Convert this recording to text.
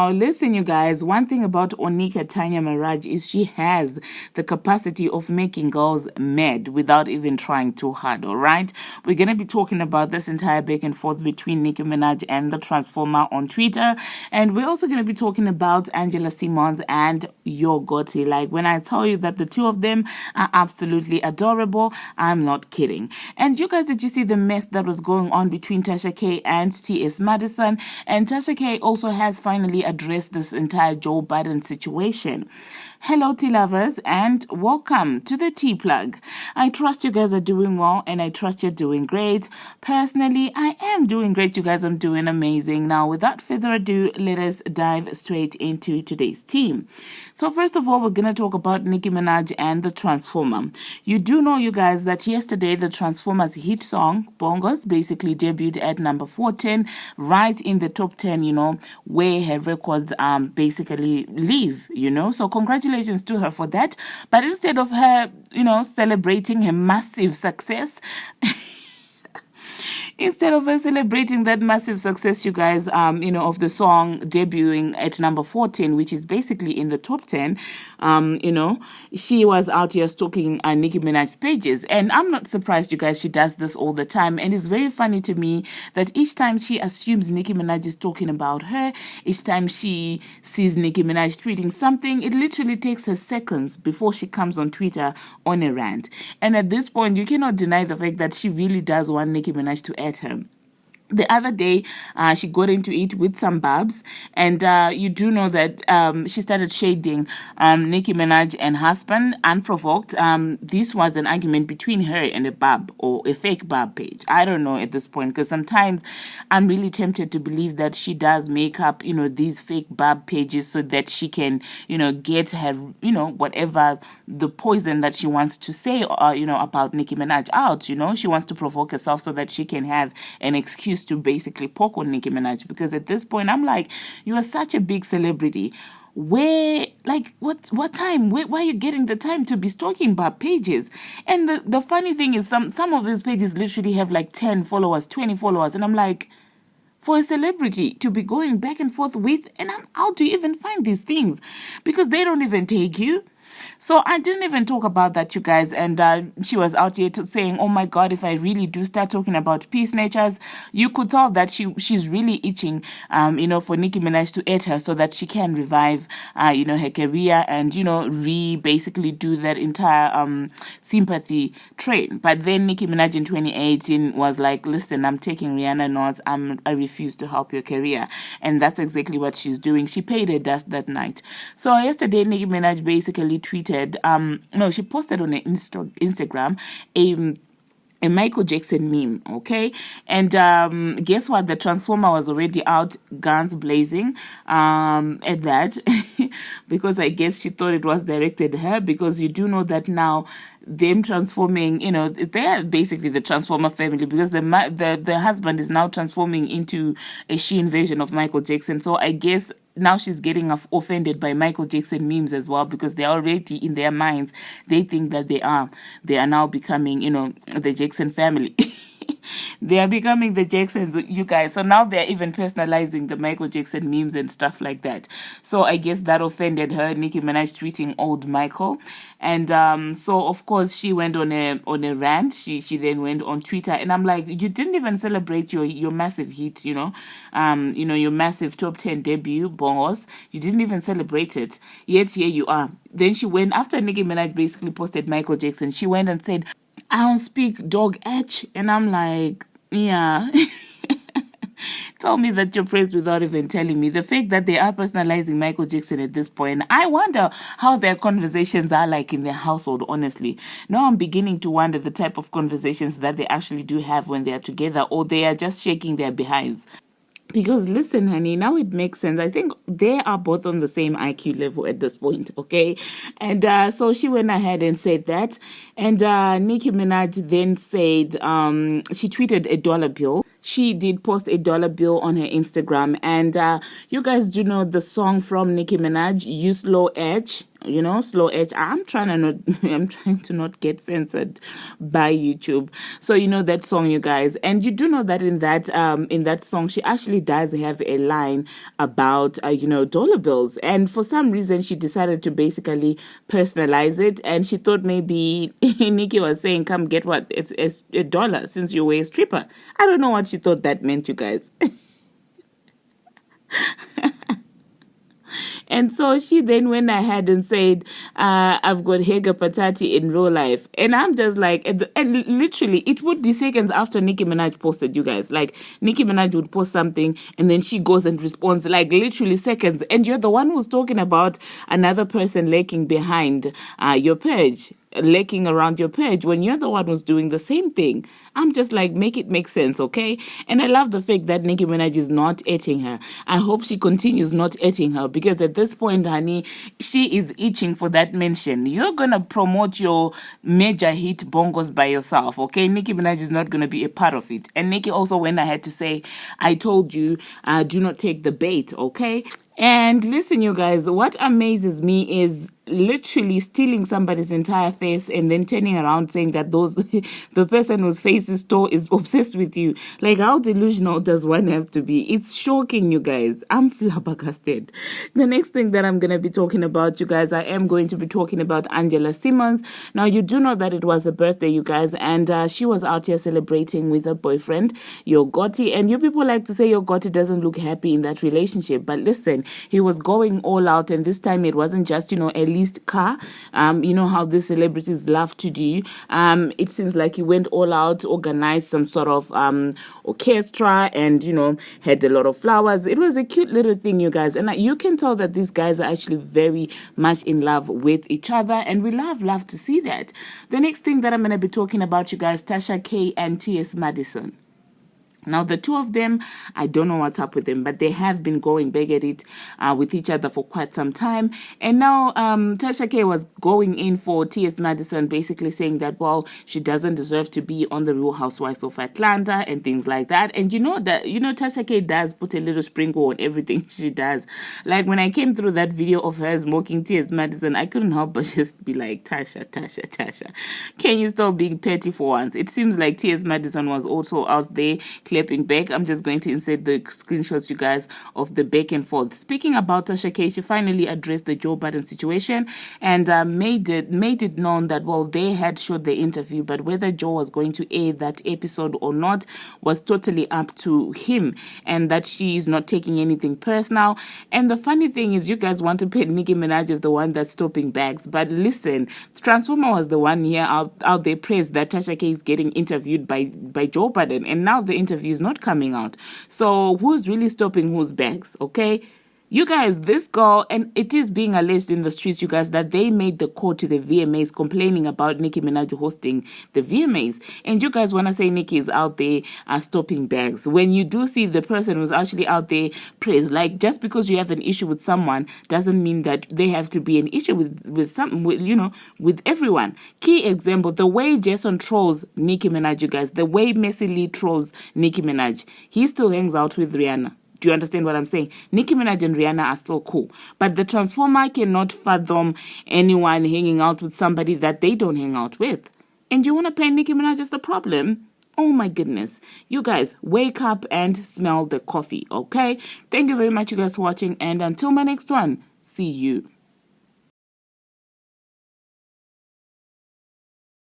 Now, listen, you guys, one thing about Onika Tanya Maraj is she has the capacity of making girls mad without even trying too hard, all right? We're going to be talking about this entire back and forth between Nicki Minaj and the Transformer on Twitter. And we're also going to be talking about Angela Simmons and Yo Gotti. Like, when I tell you that the two of them are absolutely adorable, I'm not kidding. And you guys, did you see the mess that was going on between Tasha K and T.S. Madison? And Tasha K also has finally addressed this entire Joe Biden situation. Hello, tea lovers, and welcome to the Tea Plug. I trust you guys are doing well, and I trust you're doing great. Personally, I am doing great, you guys. I'm doing amazing. Now, without further ado, let us dive straight into today's team. So, first of all, we're going to talk about Nicki Minaj and the Transformer. You do know, you guys, that yesterday the Transformer's hit song, Bongos, basically debuted at number 410, right in the top 10, where her records basically live, So, congratulations to her for that. But instead of her, celebrating her massive success, instead of her celebrating that massive success, you guys, of the song debuting at number 14, which is basically in the top 10, she was out here stalking Nicki Minaj's pages. And I'm not surprised, you guys, she does this all the time. And it's very funny to me that each time she assumes Nicki Minaj is talking about her, each time she sees Nicki Minaj tweeting something, it literally takes her seconds before she comes on Twitter on a rant. And at this point, you cannot deny the fact that she really does want Nicki Minaj to at her. The other day, she got into it with some Barbz, and you do know that she started shading Nicki Minaj and husband unprovoked. This was an argument between her and a Barb or a fake Barb page. I don't know at this point, because sometimes I'm really tempted to believe that she does make up, these fake Barb pages so that she can, get her, whatever the poison that she wants to say, about Nicki Minaj out. She wants to provoke herself so that she can have an excuse to basically poke on Nicki Minaj, because at this point I'm like, you are such a big celebrity. Where, like, what time? Where are you getting the time to be stalking about pages? And the funny thing is, some of these pages literally have like 10 followers, 20 followers, and I'm like, for a celebrity to be going back and forth with, and how do you even find these things? Because they don't even take you. So I didn't even talk about that, you guys. And she was out here saying, oh my God, if I really do start talking about peace natures, you could tell that she's really itching, for Nicki Minaj to aid her so that she can revive, her career and, basically do that entire sympathy train. But then Nicki Minaj in 2018 was like, listen, I'm taking Rihanna notes. I refuse to help your career. And that's exactly what she's doing. She paid her dust that night. So yesterday, Nicki Minaj basically tweeted, she posted on her Instagram a Michael Jackson meme, okay? And guess what? The Transformer was already out, guns blazing, at that, because I guess she thought it was directed at her, because you do know that now them transforming, they are basically the Transformer family, because the husband is now transforming into a Shein version of Michael Jackson. So I guess now she's getting offended by Michael Jackson memes as well, because they're already in their minds, they think that they are now becoming, the Jackson family. They are becoming the Jacksons, you guys. So now they're even personalizing the Michael Jackson memes and stuff like that. So I guess that offended her, Nicki Minaj tweeting old Michael. And so, of course, she went on a rant. She then went on Twitter. And I'm like, you didn't even celebrate your massive hit, your massive top 10 debut, Bongos. You didn't even celebrate it. Yet here you are. Then she went, after Nicki Minaj basically posted Michael Jackson, she went and said, I don't speak dog H. And I'm like, yeah. Tell me that you're praised without even telling me. The fact that they are personalizing Michael Jackson at this point, I wonder how their conversations are like in their household, honestly. Now I'm beginning to wonder the type of conversations that they actually do have when they are together, or they are just shaking their behinds. Because listen, honey, now it makes sense. I think they are both on the same IQ level at this point, okay? And so she went ahead and said that. And Nicki Minaj then said, she tweeted a dollar bill. she did post a dollar bill on her Instagram. And you guys do know the song from Nicki Minaj, You Slow Edge. You know, slow edge. I'm trying to not get censored by YouTube. So you know that song, you guys, and you do know that in that song, she actually does have a line about dollar bills, and for some reason she decided to basically personalize it, and she thought maybe Nicki was saying, "Come get what? It's a dollar since you were a stripper." I don't know what she thought that meant, you guys. And so she then went ahead and said, I've got Hega Patati in real life. And I'm just like, and literally, it would be seconds after Nicki Minaj posted, you guys. Like, Nicki Minaj would post something, and then she goes and responds, like, literally seconds. And you're the one who's talking about another person lurking behind your page, lurking around your page, when you're the one who's doing the same thing. I'm just like, make it make sense, okay? And I love the fact that Nicki Minaj is not eating her. I hope she continues not eating her, because at this point, honey, she is itching for that mention. You're gonna promote your major hit bongos by yourself, okay? Nicki Minaj is not gonna be a part of it. And Nicki also went ahead to say, I told you, do not take the bait, okay? And listen, you guys, what amazes me is literally stealing somebody's entire face and then turning around saying that the person whose face you stole is obsessed with you. Like, how delusional does one have to be? It's shocking, you guys. I'm flabbergasted. The next thing that I'm going to be talking about, you guys, I am going to be talking about Angela Simmons. Now, you do know that it was a birthday, you guys, and she was out here celebrating with her boyfriend, Yo Gotti. And you people like to say Yo Gotti doesn't look happy in that relationship, but listen, he was going all out, and this time it wasn't just, a leased car. You know how these celebrities love to do. It seems like he went all out, organized some sort of orchestra, and, had a lot of flowers. It was a cute little thing, you guys. And you can tell that these guys are actually very much in love with each other, and we love to see that. The next thing that I'm going to be talking about, you guys, Tasha K and T.S. Madison. Now, the two of them, I don't know what's up with them, but they have been going back at it with each other for quite some time. And now Tasha K was going in for T.S. Madison, basically saying that, well, she doesn't deserve to be on the Real Housewives of Atlanta and things like that. And Tasha K does put a little sprinkle on everything she does. Like, when I came through that video of her mocking T.S. Madison, I couldn't help but just be like, Tasha, can you stop being petty for once? It seems like T.S. Madison was also out there clapping back. I'm just going to insert the screenshots, you guys, of the back and forth. Speaking about Tasha K, she finally addressed the Joe Budden situation and made it known that, well, they had shot the interview, but whether Joe was going to air that episode or not was totally up to him, and that she is not taking anything personal. And the funny thing is, you guys want to paint Nicki Minaj as the one that's stopping bags, but listen, Transformer was the one here out there praised that Tasha K is getting interviewed by Joe Budden, and now the interview is not coming out. So who's really stopping whose bags, okay? You guys, this girl, and it is being alleged in the streets, you guys, that they made the call to the VMAs complaining about Nicki Minaj hosting the VMAs. And you guys want to say Nicki is out there stopping bags. When you do see the person who's actually out there praised, like, just because you have an issue with someone doesn't mean that they have to be an issue with everyone. Key example, the way Jason trolls Nicki Minaj, you guys, the way Messi Lee trolls Nicki Minaj, he still hangs out with Rihanna. Do you understand what I'm saying? Nicki Minaj and Rihanna are still cool. But the Transformer cannot fathom anyone hanging out with somebody that they don't hang out with. And you want to paint Nicki Minaj as the problem? Oh my goodness. You guys, wake up and smell the coffee, okay? Thank you very much, you guys, for watching. And until my next one, see you.